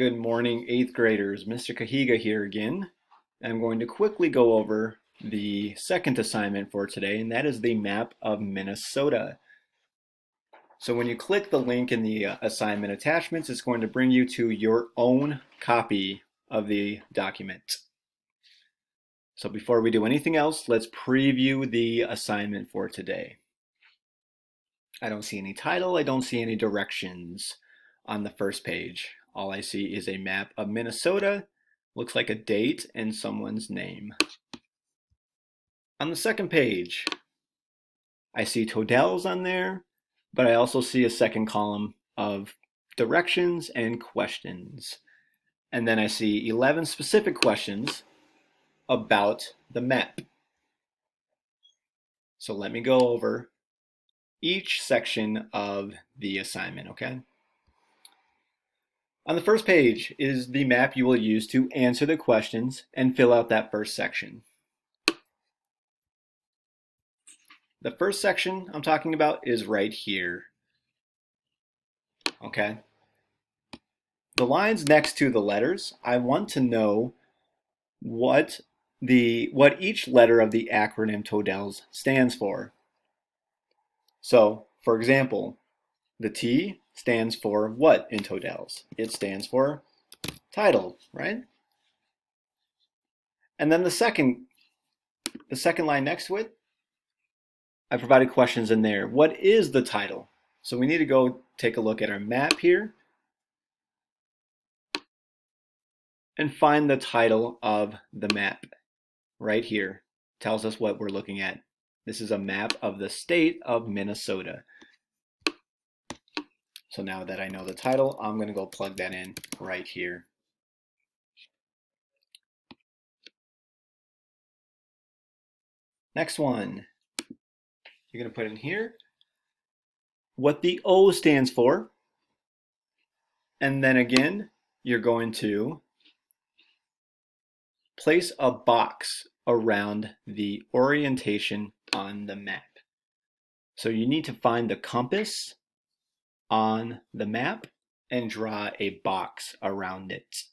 Good morning, 8th graders. Mr. Cahiga here again. I'm going to quickly go over the second assignment for today, and that is the map of Minnesota. So when you click the link in the assignment attachments, it's going to bring you to your own copy of the document. So before we do anything else, let's preview the assignment for today. I don't see any title, I don't see any directions on the first page. All I see is a map of Minnesota, looks like a date and someone's name. On the second page, I see totals on there, but I also see a second column of directions and questions. And then I see 11 specific questions about the map. So let me go over each section of the assignment, okay? On the first page is the map you will use to answer the questions and fill out that first section. The first section I'm talking about is right here, okay? The lines next to the letters, I want to know what each letter of the acronym TODELS stands for. So, for example, the T stands for what in TODELS? It stands for title, right? And then the second line next to it, I provided questions in there. What is the title? So we need to go take a look at our map here and find the title of the map right here. Tells us what we're looking at. This is a map of the state of Minnesota. So now that I know the title, I'm going to go plug that in right here. Next one, you're going to put in here what the O stands for. And then again, you're going to place a box around the orientation on the map. So you need to find the compass on the map and draw a box around it.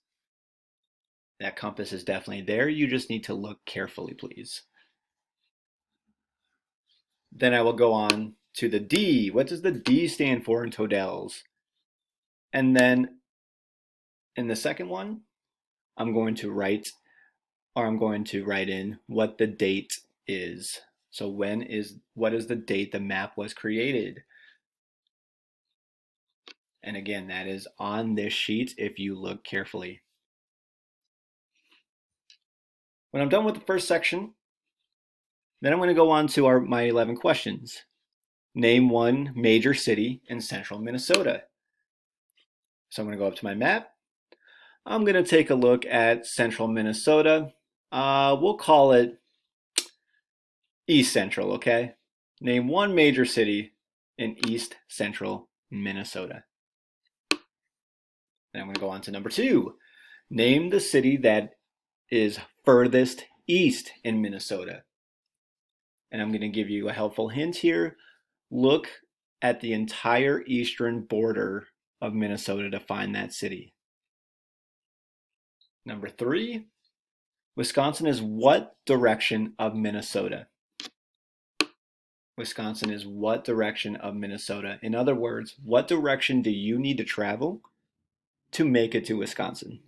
That compass is definitely there. You just need to look carefully, please. Then I will go on to the D. What does the D stand for in TODELS? And then in the second one, I'm going to write in what the date is. So what is the date the map was created? And again, that is on this sheet if you look carefully. When I'm done with the first section, then I'm going to go on to my 11 questions. Name one major city in central Minnesota. So I'm going to go up to my map. I'm going to take a look at central Minnesota. We'll call it East Central, okay? Name one major city in East Central Minnesota. Then I'm going to go on to number 2. Name the city that is furthest east in Minnesota. And I'm going to give you a helpful hint here. Look at the entire eastern border of Minnesota to find that city. Number 3, Wisconsin is what direction of Minnesota? Wisconsin is what direction of Minnesota? In other words, what direction do you need to travel to make it to Wisconsin?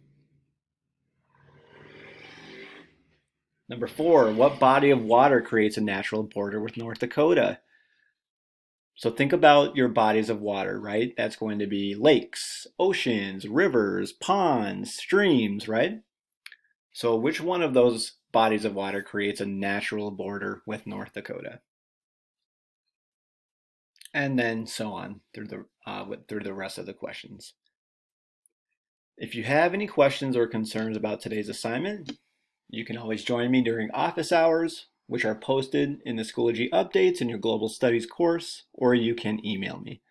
Number 4, what body of water creates a natural border with North Dakota? So think about your bodies of water, right? That's going to be lakes, oceans, rivers, ponds, streams, right? So which one of those bodies of water creates a natural border with North Dakota? And then so on through the rest of the questions. If you have any questions or concerns about today's assignment, you can always join me during office hours, which are posted in the Schoology updates in your Global Studies course, or you can email me.